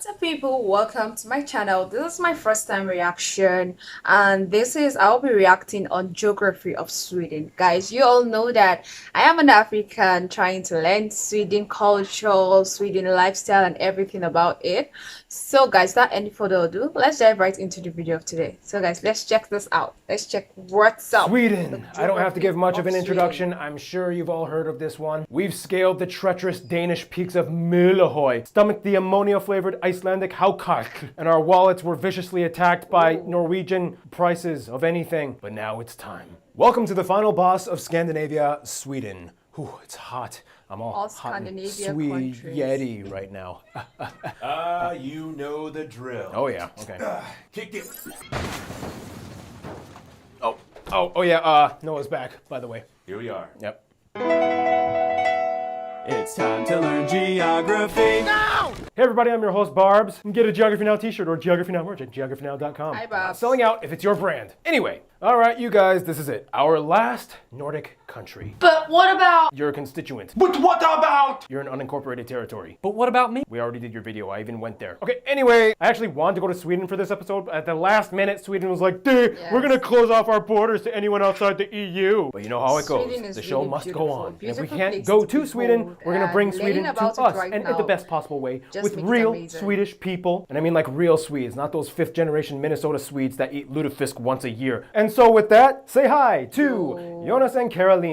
What's up, people? Welcome to my channel. This is my first time reaction, and I'll be reacting on geography of Sweden. Guys, you all know that I am an African trying to learn Sweden culture, Sweden lifestyle, and everything about it. So guys, without any further ado, let's dive right into the video of today. So guys, let's check this out. Let's check what's up. Sweden. I don't have to give much of an introduction. I'm sure you've all heard of this one. We've scaled the treacherous Danish peaks of Møllehøj, stomached the ammonia-flavored Icelandic Hákarl, and our wallets were viciously attacked by Norwegian prices of anything. But now it's time. Welcome to the final boss of Scandinavia, Sweden. Whew, it's hot. I'm all hot and Swede-yeti right now. You know the drill. Oh yeah, okay. Kick it. Oh yeah, Noah's back, by the way. Here we are. Yep. It's time to learn geography. No! Hey everybody, I'm your host Barbs. You can get a Geography Now t-shirt or Geography Now merch at geographynow.com. Hi, Barbs. Selling out if it's your brand. Anyway, all right, you guys, this is it. Our last Nordic country. But what about You're a constituent. But what about? You're an unincorporated territory. But what about me? We already did your video. I even went there. Okay, anyway, I actually wanted to go to Sweden for this episode, but at the last minute, Sweden was like, dude, we're gonna close off our borders to anyone outside the EU. But you know how it goes. Sweden The show really must beautiful. go on. And if we Beautiful can't place go to to be Sweden, cold, we're gonna bring and Sweden learning to about it us, right and in now the best possible way, just with makes it real amazing. Swedish people. And I mean like real Swedes, not those fifth generation Minnesota Swedes that eat lutefisk once a year. And so with that, say hi to Jonas and Carolina.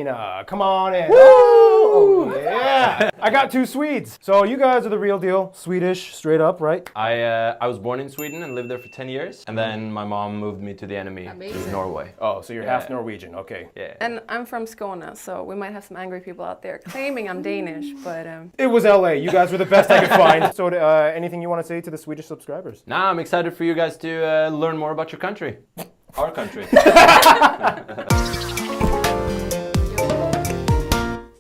Come on in. Oh, yeah. I got two Swedes. So you guys are the real deal. Swedish, straight up, right? I was born in Sweden and lived there for 10 years, and then my mom moved me to the enemy, to Amazing. Norway. Oh, so you're half Norwegian, okay. Yeah. And I'm from Skåne, so we might have some angry people out there claiming I'm Danish, but It was LA. You guys were the best I could find. So anything you want to say to the Swedish subscribers? Now I'm excited for you guys to learn more about your country. Our country.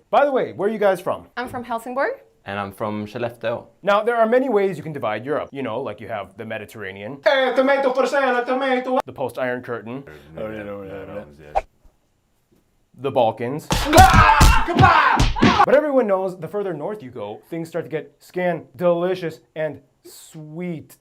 By the way, where are you guys from? I'm from Helsingborg. And I'm from Skellefteå. Now, there are many ways you can divide Europe. You know, like you have the Mediterranean. Tomato for sale, tomato. The post-Iron Curtain. The Balkans. But everyone knows the further north you go, things start to get delicious and sweet.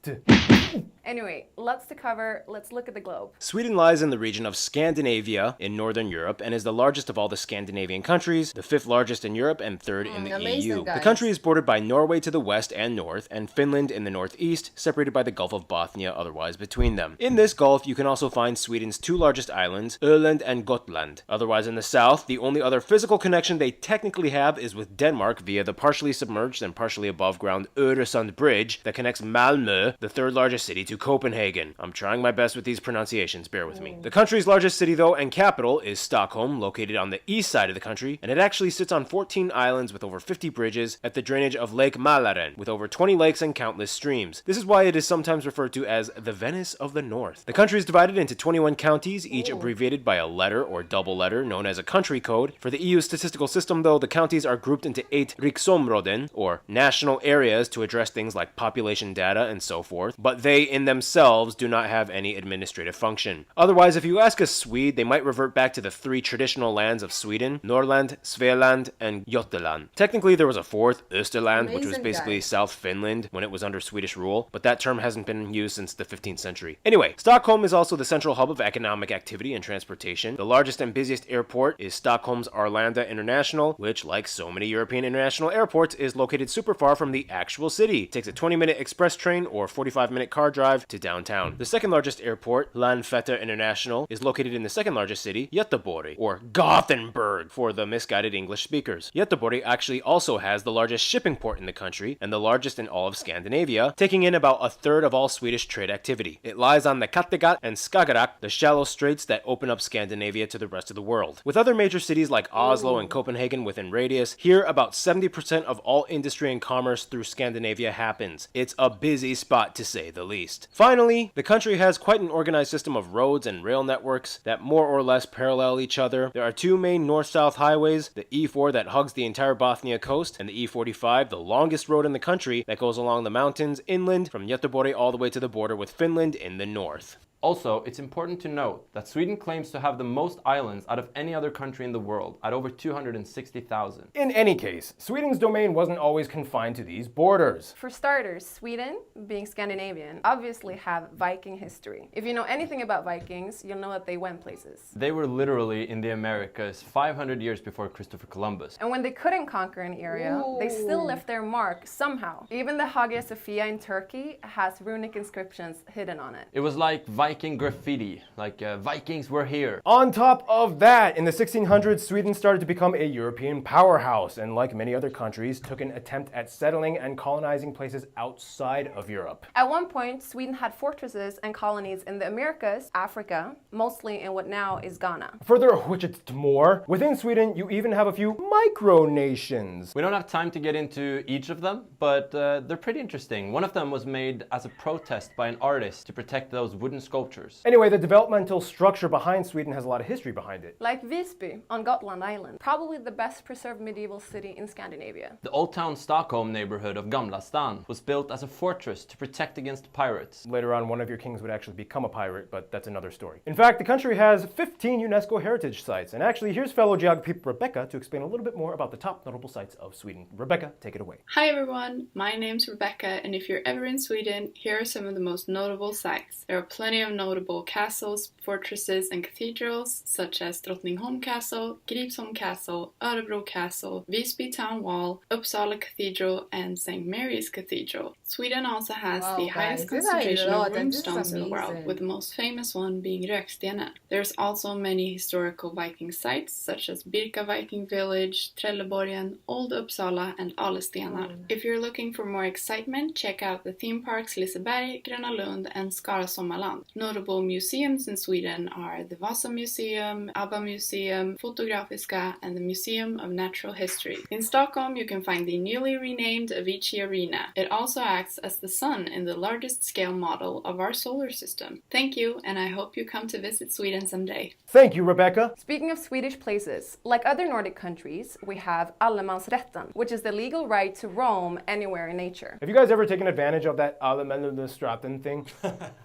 Anyway, lots to cover. Let's look at the globe. Sweden lies in the region of Scandinavia in Northern Europe and is the largest of all the Scandinavian countries, the fifth largest in Europe and third in the amazing, EU. guys. The country is bordered by Norway to the west and north and Finland in the northeast, separated by the Gulf of Bothnia otherwise between them. In this gulf, you can also find Sweden's two largest islands, Öland and Gotland. Otherwise in the south, the only other physical connection they technically have is with Denmark via the partially submerged and partially above ground Öresund Bridge that connects Malmö, the third largest city, to Copenhagen. I'm trying my best with these pronunciations, bear with me. The country's largest city, though, and capital is Stockholm, located on the east side of the country, and it actually sits on 14 islands with over 50 bridges at the drainage of Lake Mälaren, with over 20 lakes and countless streams. This is why it is sometimes referred to as the Venice of the North. The country is divided into 21 counties, each abbreviated by a letter or double letter known as a country code. For the EU statistical system, though, the counties are grouped into 8 riksområden, or national areas, to address things like population data and so forth, but they in themselves do not have any administrative function. Otherwise, if you ask a Swede, they might revert back to the three traditional lands of Sweden, Norrland, Svealand, and Götaland. Technically, there was a fourth, Österland, which was Amazing, basically guys. South Finland when it was under Swedish rule, but that term hasn't been used since the 15th century. Anyway, Stockholm is also the central hub of economic activity and transportation. The largest and busiest airport is Stockholm's Arlanda International, which, like so many European international airports, is located super far from the actual city. It takes a 20-minute express train or 45-minute car drive to downtown. The second largest airport, Landvetter International, is located in the second largest city, Göteborg, or Gothenburg for the misguided English speakers. Göteborg actually also has the largest shipping port in the country and the largest in all of Scandinavia, taking in about a third of all Swedish trade activity. It lies on the Kattegat and Skagerrak, the shallow straits that open up Scandinavia to the rest of the world. With other major cities like Oslo and Copenhagen within radius, here about 70% of all industry and commerce through Scandinavia happens. It's a busy spot to say the least. Finally, the country has quite an organized system of roads and rail networks that more or less parallel each other. There are two main north-south highways, the E4 that hugs the entire Bothnia coast, and the E45, the longest road in the country that goes along the mountains inland from Göteborg all the way to the border with Finland in the north. Also, it's important to note that Sweden claims to have the most islands out of any other country in the world, at over 260,000. In any case, Sweden's domain wasn't always confined to these borders. For starters, Sweden, being Scandinavian, obviously have Viking history. If you know anything about Vikings, you'll know that they went places. They were literally in the Americas 500 years before Christopher Columbus. And when they couldn't conquer an area, they still left their mark somehow. Even the Hagia Sophia in Turkey has runic inscriptions hidden on it. It was like Viking graffiti, like Vikings were here. On top of that, in the 1600s, Sweden started to become a European powerhouse, and like many other countries, took an attempt at settling and colonizing places outside of Europe. At one point, Sweden had fortresses and colonies in the Americas, Africa, mostly in what now is Ghana. Further, which it's more, within Sweden, you even have a few micronations. We don't have time to get into each of them, but they're pretty interesting. One of them was made as a protest by an artist to protect those wooden sculptures. Anyway, the developmental structure behind Sweden has a lot of history behind it. Like Visby on Gotland Island, probably the best preserved medieval city in Scandinavia. The Old Town Stockholm neighborhood of Gamla Stan was built as a fortress to protect against pirates. Later on, one of your kings would actually become a pirate, but that's another story. In fact, the country has 15 UNESCO heritage sites, and actually, here's fellow geography Rebecca to explain a little bit more about the top notable sites of Sweden. Rebecca, take it away. Hi everyone, my name's Rebecca, and if you're ever in Sweden, here are some of the most notable sites. There are plenty of notable castles, fortresses, and cathedrals, such as Drottningholm Castle, Gripsholm Castle, Örebro Castle, Visby Town Wall, Uppsala Cathedral, and St. Mary's Cathedral. Sweden also has the highest concentration of runestones in the world, with the most famous one being Rökstenen. There's also many historical Viking sites, such as Birka Viking Village, Trelleborgen, Old Uppsala, and Alestenar. If you're looking for more excitement, check out the theme parks Liseberg, Gröna Lund, and Skara Sommarland. Notable museums in Sweden are the Vasa Museum, ABBA Museum, Fotografiska, and the Museum of Natural History. In Stockholm, you can find the newly renamed Avicii Arena. It also acts as the sun in the largest scale model of our solar system. Thank you, and I hope you come to visit Sweden someday. Thank you, Rebecca. Speaking of Swedish places, like other Nordic countries, we have allemansrätten, which is the legal right to roam anywhere in nature. Have you guys ever taken advantage of that Allemansrätten thing?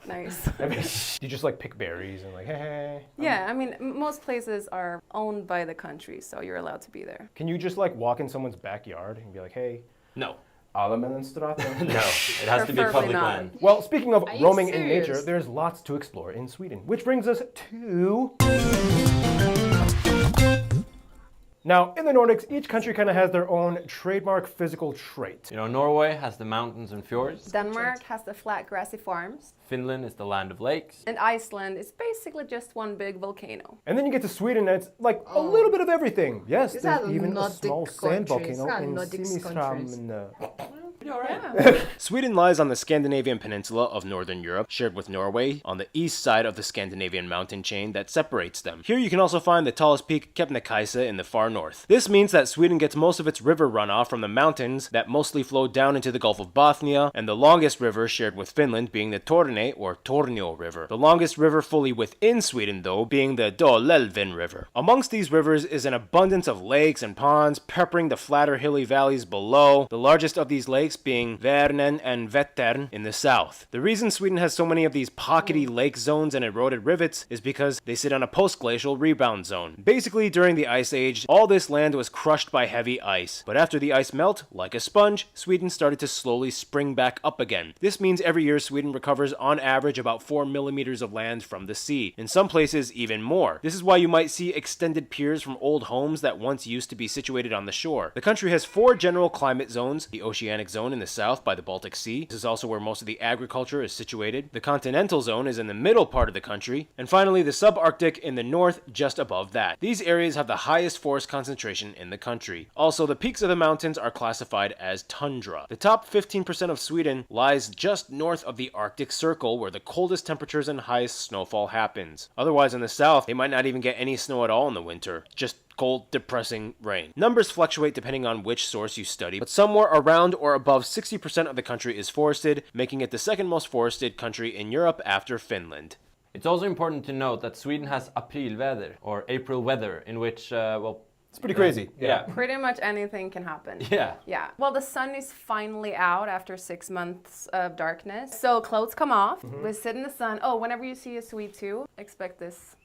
Nice. I mean, you just like pick berries and like, hey. Yeah, I mean, most places are owned by the country, so you're allowed to be there. Can you just like walk in someone's backyard and be like, hey, No. Allemansrätten? No, it has to be Preferably public not. land. Well, speaking of you roaming in serious? nature, there's lots to explore in Sweden, which brings us to... Now, in the Nordics, each country kind of has their own trademark physical trait. You know, Norway has the mountains and fjords. Denmark has the flat grassy farms, Finland is the land of lakes. and Iceland is basically just one big volcano. And then you get to Sweden, and it's like a little bit of everything. Yes, These there's are even a Nordic small sand countries. volcano These are in Nordic countries. Simrishamn. Sweden lies on the Scandinavian peninsula of northern Europe, shared with Norway, on the east side of the Scandinavian mountain chain that separates them. Here you can also find the tallest peak, Kebnekaise, in the far north. This means that Sweden gets most of its river runoff from the mountains that mostly flow down into the Gulf of Bothnia, and the longest river shared with Finland being the Torne or Tornio River. The longest river fully within Sweden, though, being the Dalälven River. Amongst these rivers is an abundance of lakes and ponds, peppering the flatter hilly valleys below, the largest of these lakes being Värnen and Vättern in the south. The reason Sweden has so many of these pockety lake zones and eroded rivets is because they sit on a post-glacial rebound zone. Basically, during the Ice Age, all this land was crushed by heavy ice. But after the ice melt, like a sponge, Sweden started to slowly spring back up again. This means every year Sweden recovers on average about 4 millimeters of land from the sea. In some places, even more. This is why you might see extended piers from old homes that once used to be situated on the shore. The country has 4 general climate zones: the oceanic zone in the south by the Baltic Sea. This is also where most of the agriculture is situated. The continental zone is in the middle part of the country. And finally, the subarctic in the north just above that. These areas have the highest forest concentration in the country. Also, the peaks of the mountains are classified as tundra. The top 15% of Sweden lies just north of the Arctic Circle, where the coldest temperatures and highest snowfall happens. Otherwise, in the south, they might not even get any snow at all in the winter. Just cold, depressing rain. Numbers fluctuate depending on which source you study, but somewhere around or above 60% of the country is forested, making it the second most forested country in Europe after Finland. It's also important to note that Sweden has aprilväder, or April weather, in which, It's pretty crazy. Yeah. Pretty much anything can happen. Yeah. Yeah. Well, the sun is finally out after 6 months of darkness. So clothes come off. We sit in the sun. Oh, whenever you see a sweet tooth, expect this.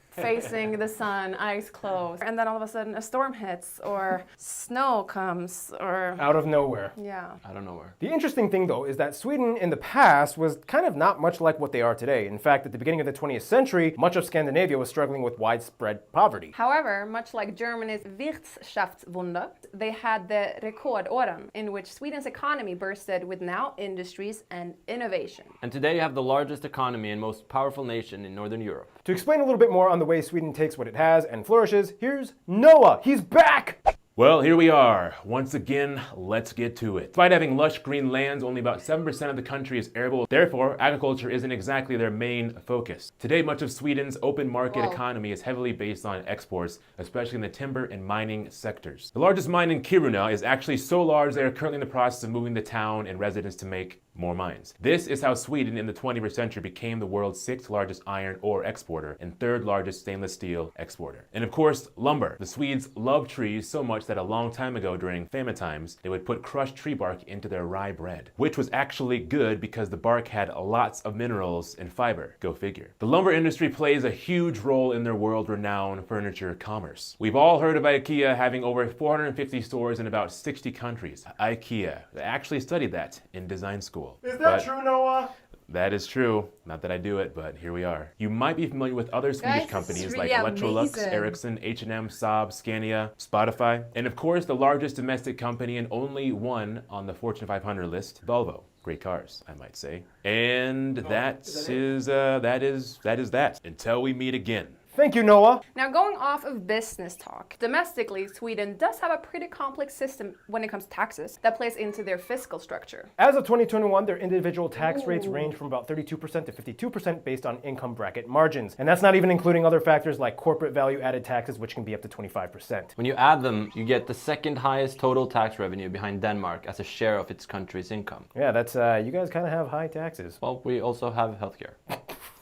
Facing the sun, eyes closed. And then all of a sudden a storm hits or snow comes or... Out of nowhere. Yeah. I don't know where. The interesting thing, though, is that Sweden in the past was kind of not much like what they are today. In fact, at the beginning of the 20th century, much of Scandinavia was struggling with widespread poverty. However, much like Germany's Wirtschaftswunder, they had the rekordåren, in which Sweden's economy bursted with now industries and innovation. And today you have the largest economy and most powerful nation in Northern Europe. To explain a little bit more on the way Sweden takes what it has and flourishes, here's Noah. He's back! Well, here we are. Once again, let's get to it. Despite having lush green lands, only about 7% of the country is arable. Therefore, agriculture isn't exactly their main focus. Today, much of Sweden's open market economy is heavily based on exports, especially in the timber and mining sectors. The largest mine in Kiruna is actually so large they are currently in the process of moving the town and residents to make more mines. This is how Sweden in the 21st century became the world's 6th largest iron ore exporter and 3rd largest stainless steel exporter. And of course, lumber. The Swedes love trees so much that a long time ago during famine times, they would put crushed tree bark into their rye bread, which was actually good because the bark had lots of minerals and fiber. Go figure. The lumber industry plays a huge role in their world-renowned furniture commerce. We've all heard of IKEA having over 450 stores in about 60 countries. IKEA. They actually studied that in design school. Is that true, Noah? That is true. Not that I do it, but here we are. You might be familiar with other Swedish Guys, companies this is like really Electrolux, amazing. Ericsson, H&M, Saab, Scania, Spotify, and of course the largest domestic company and only one on the Fortune 500 list, Volvo. Great cars, I might say. And that is that. Until we meet again. Thank you, Noah. Now, going off of business talk, domestically, Sweden does have a pretty complex system when it comes to taxes that plays into their fiscal structure. As of 2021, their individual tax rates range from about 32% to 52% based on income bracket margins. And that's not even including other factors like corporate value added taxes, which can be up to 25%. When you add them, you get the second highest total tax revenue behind Denmark as a share of its country's income. Yeah, that's, you guys kind of have high taxes. Well, we also have healthcare.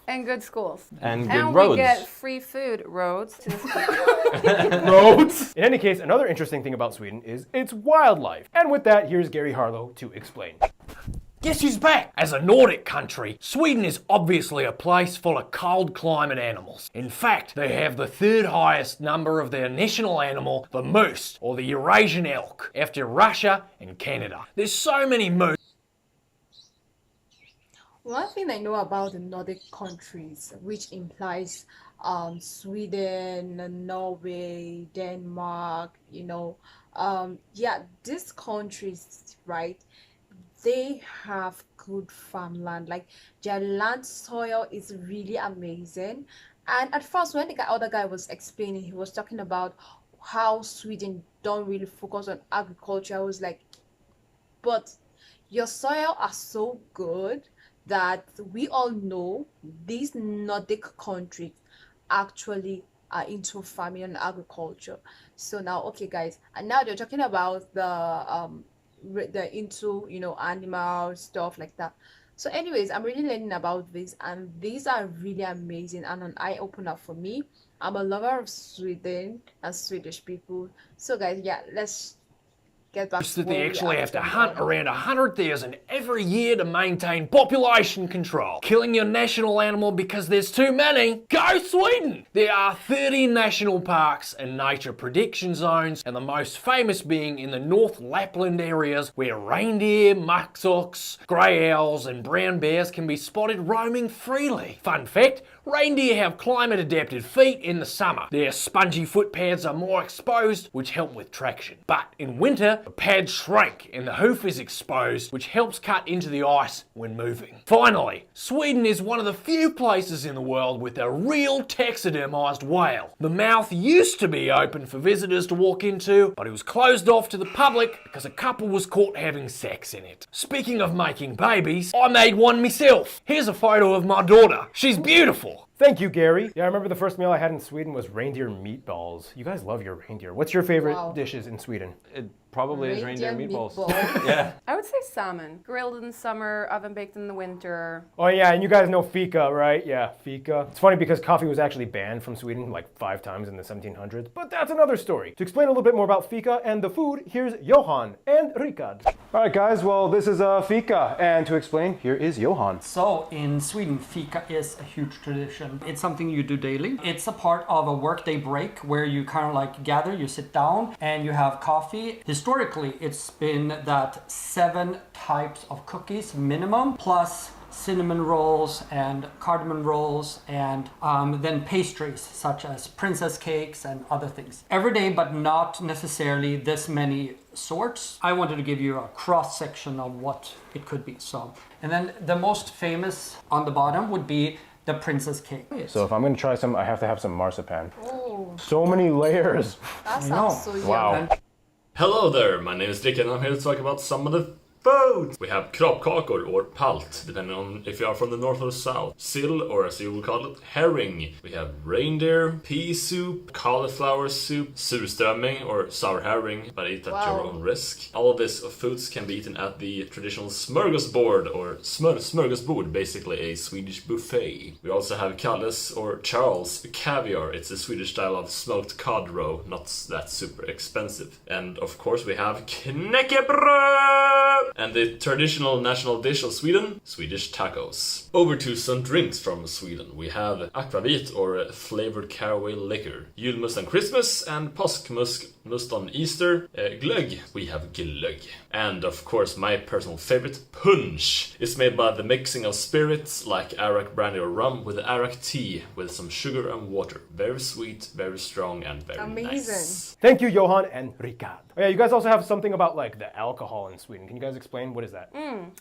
And good schools. And good And roads. we get free food, roads to the school. Roads! In any case, another interesting thing about Sweden is its wildlife. And with that, here's Gary Harlow to explain. Guess who's back? As a Nordic country, Sweden is obviously a place full of cold climate animals. In fact, they have the 3rd highest number of their national animal, the moose, or the Eurasian elk, after Russia and Canada. There's so many moose. One thing I know about the Nordic countries, which implies Sweden, Norway, Denmark, yeah, these countries, right, they have good farmland. Like, their land soil is really amazing. And at first, when the other guy was explaining, he was talking about how Sweden don't really focus on agriculture. I was like, but your soil are so good that we all know these Nordic countries actually are into farming and agriculture. So now, okay, guys, and now they're talking about the into animal stuff like that. So, anyways, I'm really learning about this, and these are really amazing and an eye opener for me. I'm a lover of Sweden and Swedish people. So, guys, yeah, let's get back to That they where we actually are have to from. hunt around 100,000 every year to maintain population control. Killing your national animal because there's too many. Go Sweden! There are 30 national parks and nature prediction zones, and the most famous being in the North Lapland areas where reindeer, muskox, grey owls and brown bears can be spotted roaming freely. Fun fact, reindeer have climate adapted feet in the summer. Their spongy foot pads are more exposed, which help with traction. But in winter, the pads shrink and the hoof is exposed, which helps cut into the ice when moving. Finally, Sweden is one of the few places in the world with a real taxidermised whale. The mouth used to be open for visitors to walk into, but it was closed off to the public because a couple was caught having sex in it. Speaking of making babies, I made one myself. Here's a photo of my daughter. She's beautiful. Thank you, Gary. Yeah, I remember the first meal I had in Sweden was reindeer meatballs. You guys love your reindeer. What's your favorite Wow. dishes in Sweden? Probably is reindeer Reindeer meatballs. meatballs. Yeah. I would say salmon. Grilled in the summer, oven baked in the winter. Oh yeah, and you guys know fika, right? Yeah, fika. It's funny because coffee was actually banned from Sweden like 5 times in the 1700s, but that's another story. To explain a little bit more about fika and the food, here's Johan and Rikard. All right, guys, well, this is fika, and to explain, here is Johan. So in Sweden, fika is a huge tradition. It's something you do daily. It's a part of a workday break where you kind of like gather, you sit down, and you have coffee. Historically, it's been that 7 types of cookies minimum, plus cinnamon rolls and cardamom rolls, and then pastries such as princess cakes and other things. Every day, but not necessarily this many sorts. I wanted to give you a cross section of what it could be. So, and then the most famous on the bottom would be the princess cake. So if I'm gonna try some, I have to have some marzipan. So many layers. That sounds so yummy. Wow. Hello there, my name is Rick and I'm here to talk about some of the foods. We have kroppkakor or palt, depending on if you are from the north or south. Sill, or as you will call it, herring. We have reindeer, pea soup, cauliflower soup, surströmming or sour herring, but eat at your own risk. All of these foods can be eaten at the traditional smörgåsbord or smörgåsbord, basically a Swedish buffet. We also have Kalles or Charles caviar. It's a Swedish style of smoked cod roe, not that super expensive. And of course we have knäckebröd! And the traditional national dish of Sweden, Swedish tacos. Over to some drinks from Sweden. We have akvavit or flavored caraway liquor, julmust on Christmas, and påskmust on Easter. Glögg, we have glögg. And of course my personal favorite, punch. It's made by the mixing of spirits like arak brandy or rum with arak tea with some sugar and water. Very sweet, very strong, and very Amazing. nice. Thank you, Johan and Rikard. Oh yeah, you guys also have something about like the alcohol in Sweden. Can you guys explain? What is that?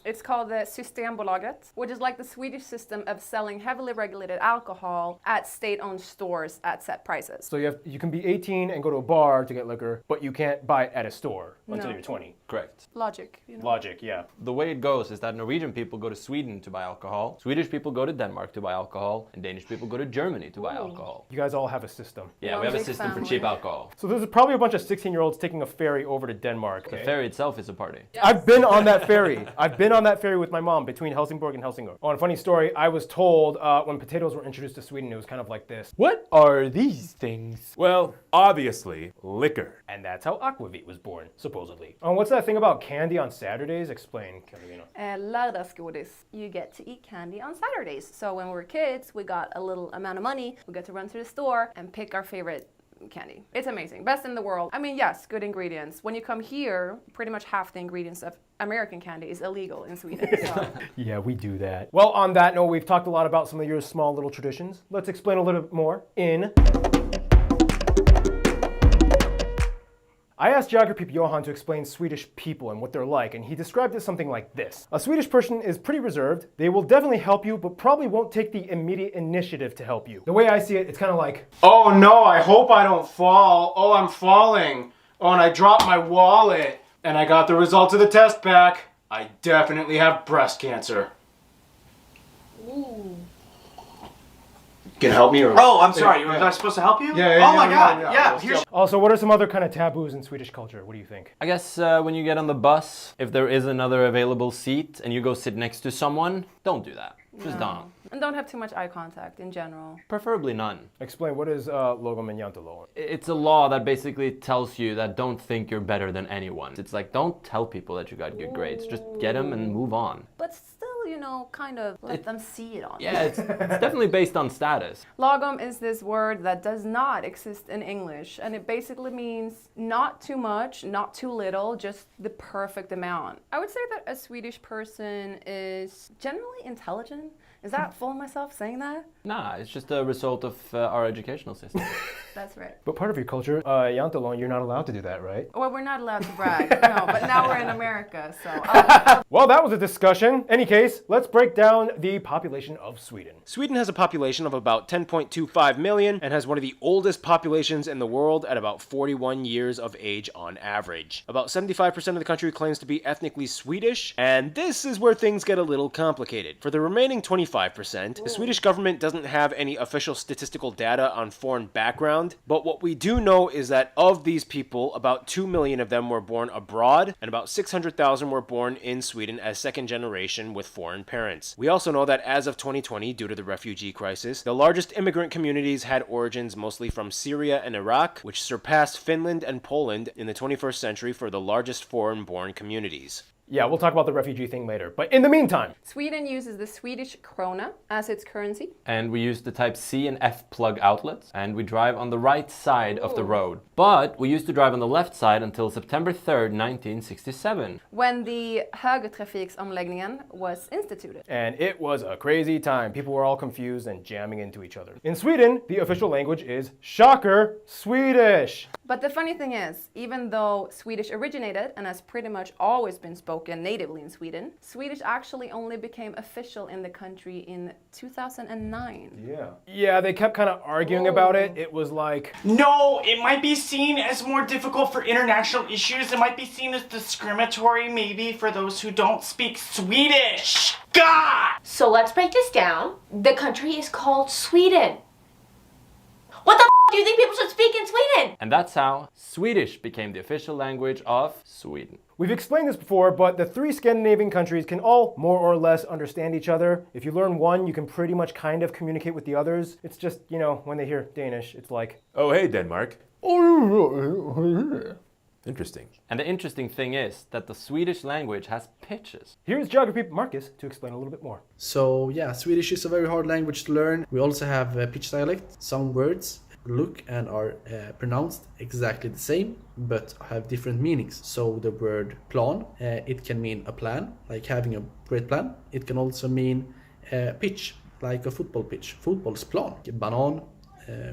It's called the Systembolaget, which is like the Swedish system of selling heavily regulated alcohol at state-owned stores at set prices. So you can be 18 and go to a bar to get liquor, but you can't buy it at a store until you're 20. Correct. Logic, you know. Logic, yeah. The way it goes is that Norwegian people go to Sweden to buy alcohol, Swedish people go to Denmark to buy alcohol, and Danish people go to Germany to buy alcohol. You guys all have a system. Yeah, One we have a big system for family. cheap alcohol. So there's probably a bunch of 16-year-olds taking a ferry over to Denmark. The ferry itself is a party. I've been on that ferry. I've been on that ferry with my mom between Helsingborg and Helsingør. Oh, and a funny story, I was told when potatoes were introduced to Sweden, it was kind of like this. What are these things? Well, obviously, liquor. And that's how aquavit was born, supposedly. Oh, what's that thing about candy on Saturdays? Explain, Carolina. Lördagsgodis. You get to eat candy on Saturdays. So when we were kids, we got a little amount of money. We got to run to the store and pick our favorite candy. It's amazing. Best in the world. I mean, yes, good ingredients. When you come here, pretty much half the ingredients of American candy is illegal in Sweden. So. Yeah, we do that. Well, on that note, we've talked a lot about some of your small little traditions. Let's explain a little bit more in... I asked geography Johan to explain Swedish people and what they're like, and he described it something like this. A Swedish person is pretty reserved. They will definitely help you, but probably won't take the immediate initiative to help you. The way I see it, it's kind of like, oh no, I hope I don't fall. Oh, I'm falling. Oh, and I dropped my wallet. And I got the results of the test back. I definitely have breast cancer. Ooh. Can you help me? Or... Oh, I'm sorry. Was I supposed to help you? Yeah, oh my God. Yeah. Here's... Also, what are some other kind of taboos in Swedish culture? What do you think? I guess when you get on the bus, if there is another available seat and you go sit next to someone, don't do that. Just don't. And don't have too much eye contact in general. Preferably none. Explain, what is logom and jantolo? It's a law that basically tells you that don't think you're better than anyone. It's like, don't tell people that you got good grades. Just get them and move on. But still, you know, kind of let them see it on you. Yeah, it's definitely based on status. Lagom is this word that does not exist in English, and it basically means not too much, not too little, just the perfect amount. I would say that a Swedish person is generally intelligent. Is that full of myself saying that? Nah, it's just a result of our educational system. That's right. But part of your culture, jantolon, you're not allowed to do that, right? Well, we're not allowed to brag, no, but now we're in America, so... Well, that was a discussion. Any case, let's break down the population of Sweden. Sweden has a population of about 10.25 million and has one of the oldest populations in the world at about 41 years of age on average. About 75% of the country claims to be ethnically Swedish, and this is where things get a little complicated. For the remaining 25%, the Swedish government doesn't have any official statistical data on foreign background, but what we do know is that of these people, about 2 million of them were born abroad, and about 600,000 were born in Sweden as second generation with foreign parents. We also know that as of 2020, due to the refugee crisis, the largest immigrant communities had origins mostly from Syria and Iraq, which surpassed Finland and Poland in the 21st century for the largest foreign-born communities. Yeah, we'll talk about the refugee thing later. But in the meantime, Sweden uses the Swedish krona as its currency. And we use the type C and F plug outlets, and we drive on the right side of the road. But we used to drive on the left side until September 3rd, 1967. When the högertrafiksomläggningen was instituted. and it was a crazy time. People were all confused and jamming into each other. In Sweden, the official language is, shocker, Swedish. But the funny thing is, even though Swedish originated and has pretty much always been spoken natively in Sweden, Swedish actually only became official in the country in 2009. Yeah, they kept kind of arguing about it. It was like, No, it might be seen as more difficult for international issues. It might be seen as discriminatory, maybe, for those who don't speak Swedish. God! So let's break this down. The country is called Sweden. What the do you think people should speak in Sweden? And that's how Swedish became the official language of Sweden. we've explained this before, but the three Scandinavian countries can all more or less understand each other. If you learn one, you can pretty much kind of communicate with the others. It's just, you know, when they hear Danish, it's like, Oh, hey, Denmark. Interesting. And the interesting thing is that the Swedish language has pitches. Here's Geography Marcus to explain a little bit more. So yeah, Swedish is a very hard language to learn. We also have pitch dialect. Some words look and are pronounced exactly the same but have different meanings. So the word plan, it can mean a plan, like having a great plan. It can also mean pitch, like a football pitch, fotbollsplan. Banan,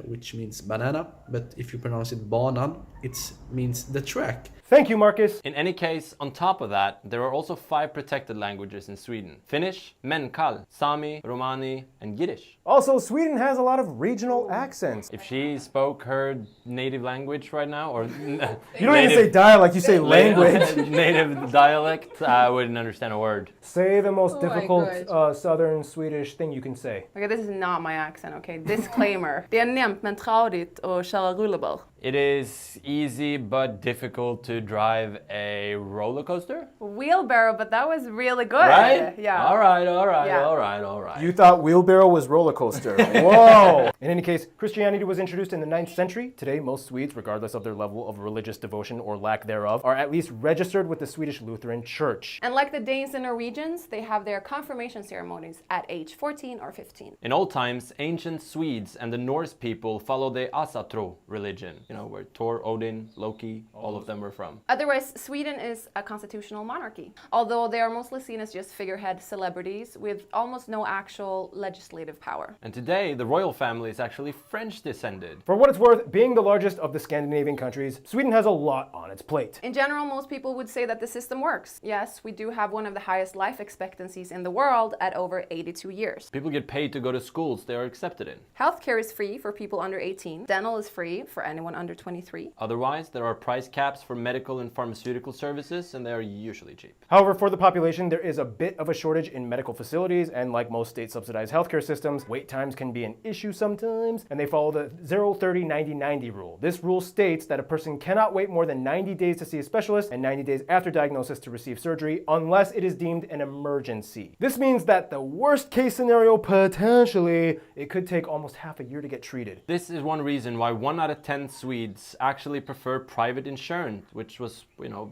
which means banana, but if you pronounce it banan, it means the track. Thank you, Marcus. In any case, on top of that, there are also 5 protected languages in Sweden. Finnish, Menkal, Sami, Romani, and Yiddish. Also, Sweden has a lot of regional accents. If she spoke her native language right now, or you don't even say dialect, you say language. Native dialect, I wouldn't understand a word. Say the most difficult southern Swedish thing you can say. Okay, this is not my accent, okay? Disclaimer. Det är nämnt men tradigt och köra rulleball. It is easy but difficult to drive a roller coaster. Wheelbarrow, but that was really good. Right? Yeah. All right. You thought wheelbarrow was roller coaster. Whoa! In any case, Christianity was introduced in the 9th century. Today, most Swedes, regardless of their level of religious devotion or lack thereof, are at least registered with the Swedish Lutheran Church. And like the Danes and Norwegians, they have their confirmation ceremonies at age 14 or 15. In old times, ancient Swedes and the Norse people followed the Asatru religion. You know, where Thor, Odin, Loki, all of them were from. Otherwise, Sweden is a constitutional monarchy, although they are mostly seen as just figurehead celebrities with almost no actual legislative power. And today, the royal family is actually French descended. For what it's worth, being the largest of the Scandinavian countries, Sweden has a lot on its plate. In general, most people would say that the system works. Yes, we do have one of the highest life expectancies in the world at over 82 years. People get paid to go to schools they are accepted in. Healthcare is free for people under 18. Dental is free for anyone under 23. Otherwise, there are price caps for medical and pharmaceutical services, and they are usually cheap. However, for the population, there is a bit of a shortage in medical facilities, and like most state-subsidized healthcare systems, wait times can be an issue sometimes, and they follow the 0-30-90-90 rule. This rule states that a person cannot wait more than 90 days to see a specialist and 90 days after diagnosis to receive surgery unless it is deemed an emergency. This means that the worst case scenario, potentially, it could take almost half a year to get treated. This is one reason why 1 out of 10 Swedes actually prefer private insurance, which was,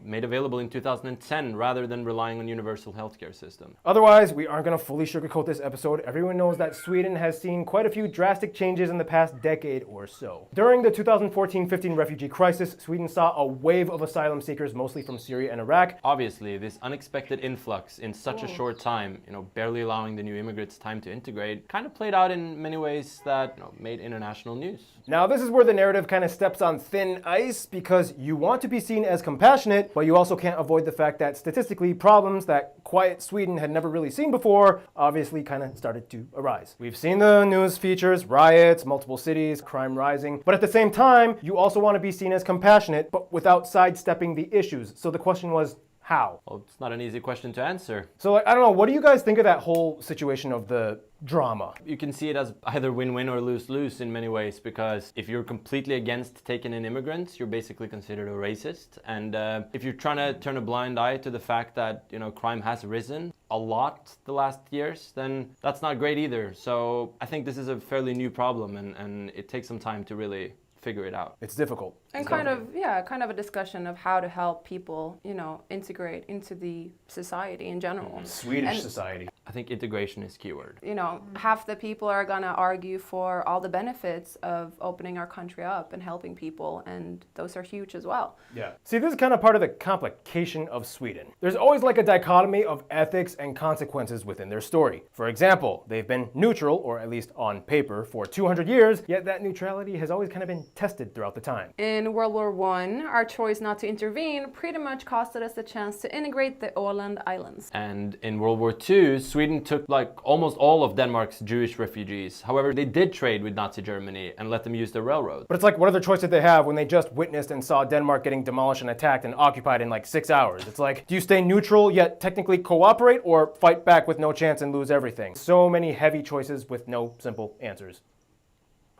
made available in 2010 rather than relying on universal healthcare system. Otherwise, we aren't going to fully sugarcoat this episode. Everyone knows that Sweden has seen quite a few drastic changes in the past decade or so. During the 2014-15 refugee crisis, Sweden saw a wave of asylum seekers, mostly from Syria and Iraq. Obviously, this unexpected influx in such a short time, barely allowing the new immigrants time to integrate, kind of played out in many ways that made international news. Now, this is where the narrative kind of steps steps on thin ice because you want to be seen as compassionate, but you also can't avoid the fact that statistically problems that quiet Sweden had never really seen before obviously kind of started to arise. We've seen the news features, riots, multiple cities, crime rising, but at the same time, you also want to be seen as compassionate, but without sidestepping the issues. So the question was, how? Well, it's not an easy question to answer. So I don't know, what do you guys think of that whole situation of the drama? You can see it as either win-win or lose-lose in many ways, because if you're completely against taking in immigrants, you're basically considered a racist. And if you're trying to turn a blind eye to the fact that, you know, crime has risen a lot the last years, then that's not great either. So I think this is a fairly new problem, and it takes some time to really figure it out. It's difficult. And kind of a discussion of how to help people, you know, integrate into the society in general. Swedish society. I think integration is keyword. You know, half the people are gonna argue for all the benefits of opening our country up and helping people, and those are huge as well. Yeah. See, this is kind of part of the complication of Sweden. There's always like a dichotomy of ethics and consequences within their story. For example, they've been neutral, or at least on paper, for 200 years, yet that neutrality has always kind of been tested throughout the time. In World War I, our choice not to intervene pretty much costed us the chance to integrate the Åland Islands. And in World War II, Sweden took like almost all of Denmark's Jewish refugees. However, they did trade with Nazi Germany and let them use the railroad. But it's like, what other choice did they have when they just witnessed and saw Denmark getting demolished and attacked and occupied in like 6 hours? It's like, do you stay neutral yet technically cooperate, or fight back with no chance and lose everything? So many heavy choices with no simple answers.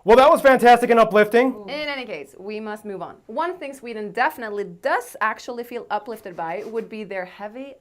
Well, that was fantastic and uplifting. In any case, we must move on. One thing Sweden definitely does actually feel uplifted by would be their heavy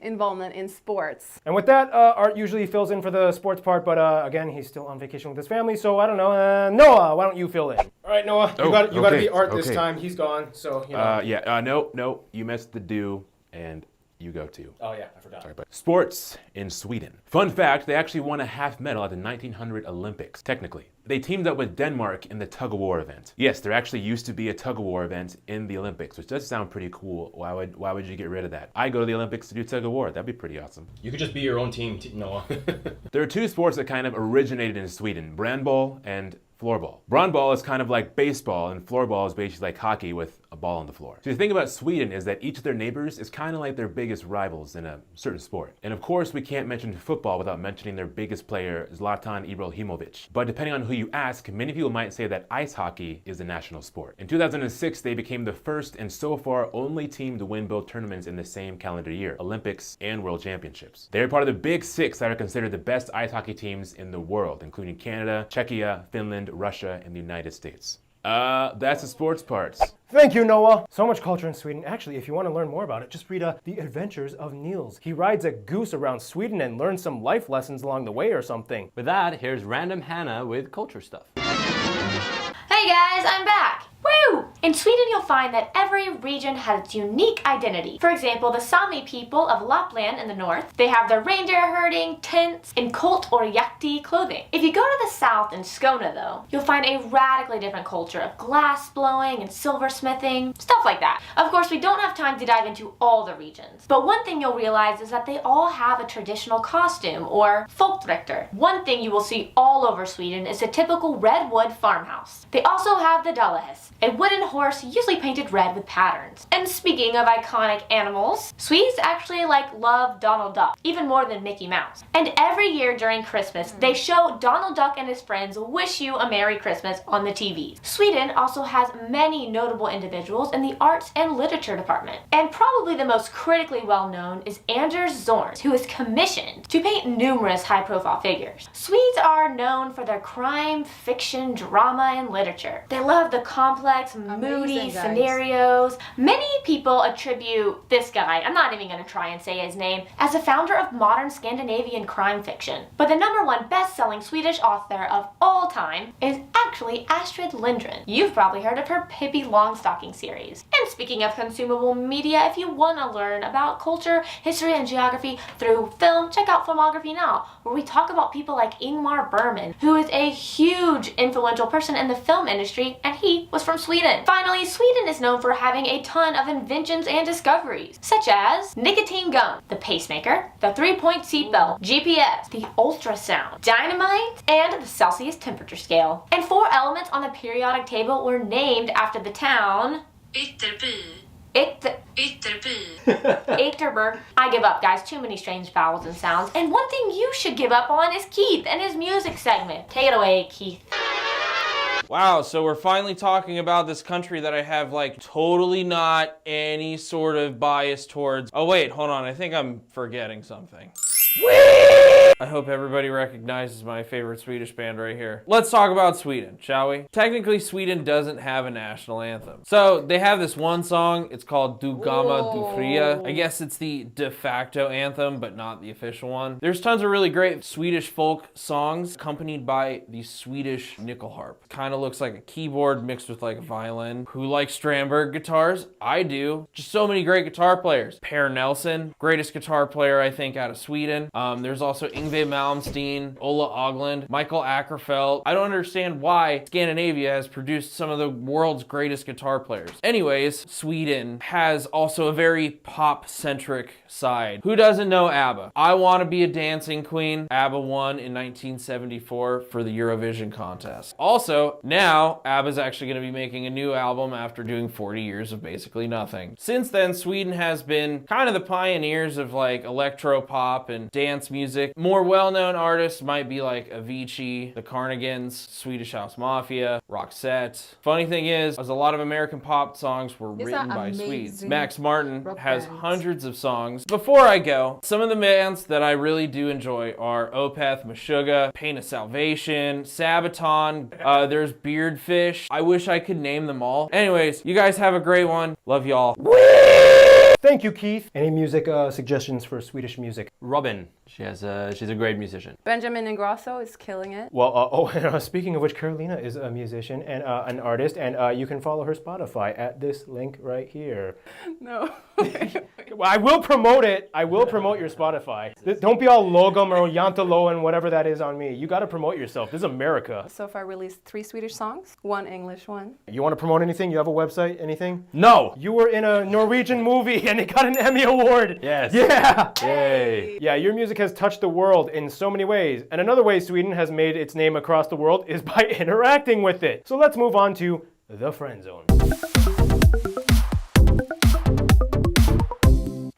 involvement in sports. And with that, Art usually fills in for the sports part, but again, he's still on vacation with his family, so I don't know. Noah, why don't you fill in? All right, Noah, you got to be Art this time. He's gone, so you know. No, you missed the do, and you go too. Oh yeah, I forgot. Sorry, but sports in Sweden. Fun fact, they actually won a half medal at the 1900 Olympics, technically. They teamed up with Denmark in the tug-of-war event. Yes, there actually used to be a tug-of-war event in the Olympics, which does sound pretty cool. Why would you get rid of that? I go to the Olympics to do tug-of-war. That'd be pretty awesome. You could just be your own team, Noah. There are two sports that kind of originated in Sweden, brandball and floorball. Brandball is kind of like baseball, and floorball is basically like hockey with a ball on the floor. So the thing about Sweden is that each of their neighbors is kind of like their biggest rivals in a certain sport. And of course, we can't mention football without mentioning their biggest player, Zlatan Ibrahimovic. But depending on who you ask, many people might say that ice hockey is the national sport. In 2006, they became the first and so far only team to win both tournaments in the same calendar year, Olympics and World Championships. They're part of the big six that are considered the best ice hockey teams in the world, including Canada, Czechia, Finland, Russia, and the United States. That's the sports parts. Thank you, Noah. So much culture in Sweden. Actually, if you want to learn more about it, just read The Adventures of Niels. He rides a goose around Sweden and learns some life lessons along the way or something. With that, here's Random Hannah with culture stuff. Hey guys, I'm back. Woo! In Sweden, you'll find that every region has its unique identity. For example, the Sami people of Lapland in the north, they have their reindeer herding, tents, and colt or yakti clothing. If you go to the south in Skåne though, you'll find a radically different culture of glass blowing and silversmithing, stuff like that. Of course, we don't have time to dive into all the regions, but one thing you'll realize is that they all have a traditional costume or folkdräkter. One thing you will see all over Sweden is a typical redwood farmhouse. They also have the Dalahäst, a wooden horse usually painted red with patterns. And speaking of iconic animals, Swedes actually love Donald Duck, even more than Mickey Mouse. And every year during Christmas, they show Donald Duck and his friends wish you a Merry Christmas on the TV. Sweden also has many notable individuals in the arts and literature department. And probably the most critically well known is Anders Zorn, who is commissioned to paint numerous high-profile figures. Swedes are known for their crime, fiction, drama, and literature. They love the complex, moody scenarios. Many people attribute this guy, I'm not even going to try and say his name, as the founder of modern Scandinavian crime fiction. But the #1 best-selling Swedish author of all time is actually Astrid Lindgren. You've probably heard of her Pippi Longstocking series. And speaking of consumable media, if you want to learn about culture, history, and geography through film, check out Filmography Now, where we talk about people like Ingmar Bergman, who is a huge influential person in the film industry, and he was from Sweden. Finally, Sweden is known for having a ton of inventions and discoveries, such as nicotine gum, the pacemaker, the 3-point seatbelt, GPS, the ultrasound, dynamite, and the Celsius temperature scale. And 4 elements on the periodic table were named after the town Ytterby. I give up, guys. Too many strange vowels and sounds. And one thing you should give up on is Keith and his music segment. Take it away, Keith. Wow, so we're finally talking about this country that I have like totally not any sort of bias towards. Oh wait, hold on, I think I'm forgetting something. I hope everybody recognizes my favorite Swedish band right here. Let's talk about Sweden, shall we? Technically, Sweden doesn't have a national anthem. So they have this one song, it's called Du Gamla Du Fria. I guess it's the de facto anthem, but not the official one. There's tons of really great Swedish folk songs accompanied by the Swedish nickel harp. Kind of looks like a keyboard mixed with like a violin. Who likes Strandberg guitars? I do. Just so many great guitar players. Per Nelson, greatest guitar player I think out of Sweden. There's also Yngwie Malmsteen, Ola Ögland, Michael Ackerfeldt. I don't understand why Scandinavia has produced some of the world's greatest guitar players. Anyways, Sweden has also a very pop-centric side. Who doesn't know ABBA? I Want to Be a Dancing Queen. ABBA won in 1974 for the Eurovision contest. Also, now ABBA's actually going to be making a new album after doing 40 years of basically nothing. Since then, Sweden has been kind of the pioneers of like electro pop and dance music. More well-known artists might be like Avicii, the Carnigans, Swedish House Mafia, Roxette. Funny thing is a lot of American pop songs were written by Swedes. Max Martin has hundreds of songs. Before I go, some of the bands that I really do enjoy are Opeth, Meshuggah, Pain of Salvation, Sabaton, there's Beardfish. I wish I could name them all. Anyways, you guys have a great one. Love y'all. Thank you, Keith. Any music suggestions for Swedish music? Robin, she's a great musician. Benjamin Ingrosso is killing it. Well, speaking of which, Carolina is a musician and an artist, and you can follow her Spotify at this link right here. No. I will promote it. I will promote your Spotify. Don't be all Logum or Yantalo and whatever that is on me. You got to promote yourself. This is America. So far released 3 Swedish songs, 1 English one. You want to promote anything? You have a website? Anything? No. You were in a Norwegian movie and it got an Emmy Award. Yes. Yeah. Yay. Yeah, your music has touched the world in so many ways. And another way Sweden has made its name across the world is by interacting with it. So let's move on to the friend zone.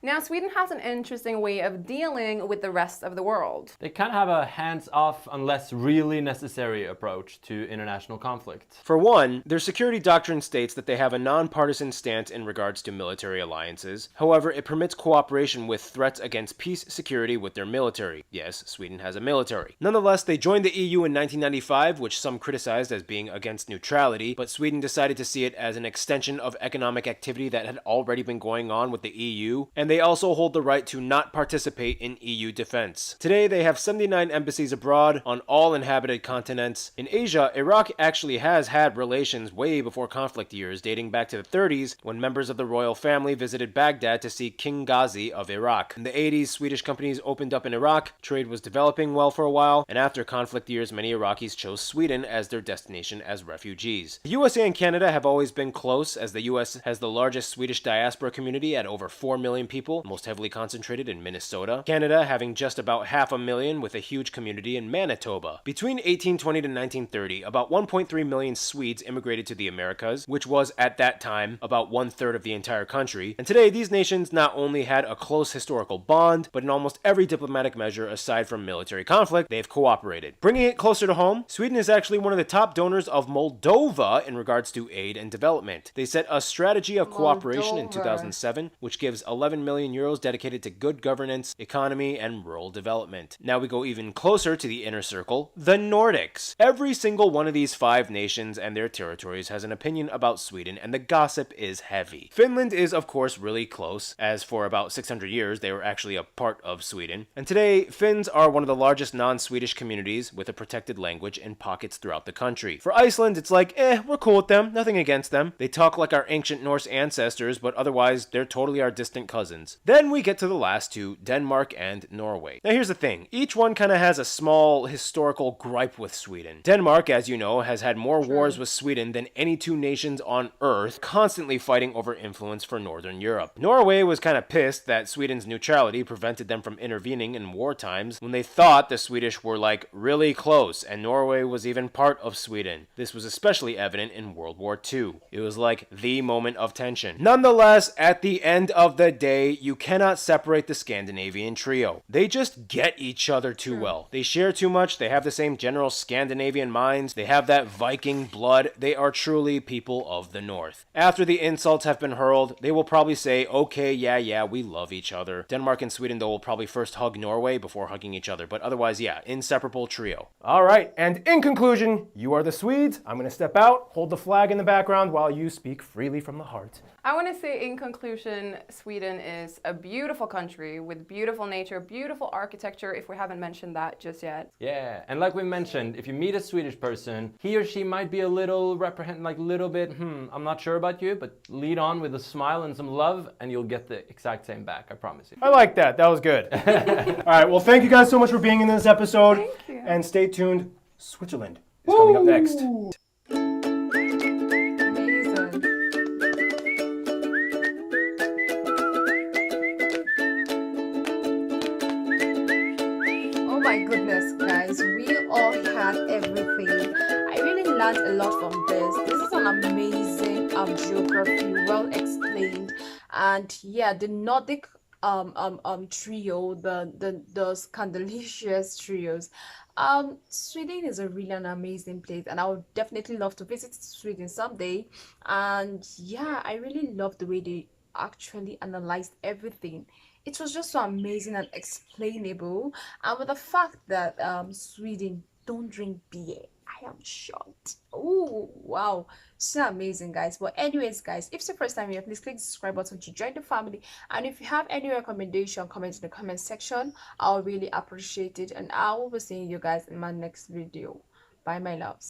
Now, Sweden has an interesting way of dealing with the rest of the world. They kind of have a hands-off unless really necessary approach to international conflict. For one, their security doctrine states that they have a non-partisan stance in regards to military alliances. However, it permits cooperation with threats against peace security with their military. Yes, Sweden has a military. Nonetheless, they joined the EU in 1995, which some criticized as being against neutrality, but Sweden decided to see it as an extension of economic activity that had already been going on with the EU, and they also hold the right to not participate in EU defense. Today, they have 79 embassies abroad on all inhabited continents. In Asia, Iraq actually has had relations way before conflict years, dating back to the 30s, when members of the royal family visited Baghdad to see King Ghazi of Iraq. In the 80s, Swedish companies opened up in Iraq, trade was developing well for a while, and after conflict years, many Iraqis chose Sweden as their destination as refugees. The USA and Canada have always been close, as the US has the largest Swedish diaspora community at over 4 million people, most heavily concentrated in Minnesota. Canada having just about 500,000 with a huge community in Manitoba. Between 1820 to 1930, about 1.3 million Swedes immigrated to the Americas, which was at that time about 1/3 of the entire country. And today, these nations not only had a close historical bond, but in almost every diplomatic measure aside from military conflict, they've cooperated. Bringing it closer to home, Sweden is actually one of the top donors of Moldova in regards to aid and development. They set a strategy of cooperation in 2007, which gives 11 million euros dedicated to good governance, economy, and rural development. Now we go even closer to the inner circle, the Nordics. Every single one of these 5 nations and their territories has an opinion about Sweden, and the gossip is heavy. Finland is, of course, really close, as for about 600 years they were actually a part of Sweden. And today, Finns are one of the largest non-Swedish communities with a protected language in pockets throughout the country. For Iceland, it's like, we're cool with them, nothing against them. They talk like our ancient Norse ancestors, but otherwise, they're totally our distant cousins. nations. Then we get to the last two, Denmark and Norway. Now here's the thing, each one kind of has a small historical gripe with Sweden. Denmark, as you know, has had more wars with Sweden than any two nations on Earth, constantly fighting over influence for Northern Europe. Norway was kind of pissed that Sweden's neutrality prevented them from intervening in war times when they thought the Swedish were like really close and Norway was even part of Sweden. This was especially evident in World War II. It was like the moment of tension. Nonetheless, at the end of the day, you cannot separate the Scandinavian trio. They just get each other too well. They share too much, they have the same general Scandinavian minds, they have that Viking blood, they are truly people of the North. After the insults have been hurled, they will probably say, okay, yeah, we love each other. Denmark and Sweden, though, will probably first hug Norway before hugging each other, but otherwise, yeah, inseparable trio. All right, and in conclusion, you are the Swedes. I'm going to step out, hold the flag in the background while you speak freely from the heart. I want to say in conclusion, Sweden is a beautiful country with beautiful nature, beautiful architecture, if we haven't mentioned that just yet. Yeah, and like we mentioned, if you meet a Swedish person, he or she might be a little I'm not sure about you, but lead on with a smile and some love, and you'll get the exact same back, I promise you. I like that. That was good. All right, well, thank you guys so much for being in this episode. Thank you. And stay tuned. Switzerland is coming up next. Amazing. Oh my goodness, guys, we all had everything. I really learned a lot from this. This is an amazing geography, well explained, and yeah, the Nordic trio, the Scandalicious trios. Sweden is a really an amazing place, and I would definitely love to visit Sweden someday. And yeah, I really love the way they actually analyzed everything. It was just so amazing and explainable, and with the fact that Sweden don't drink beer, I am shocked. Oh wow, so amazing, guys. But anyways, guys, if it's the first time here, please click the subscribe button to join the family, and if you have any recommendation, comment in the comment section. I'll really appreciate it, and I will be seeing you guys in my next video. Bye, my loves.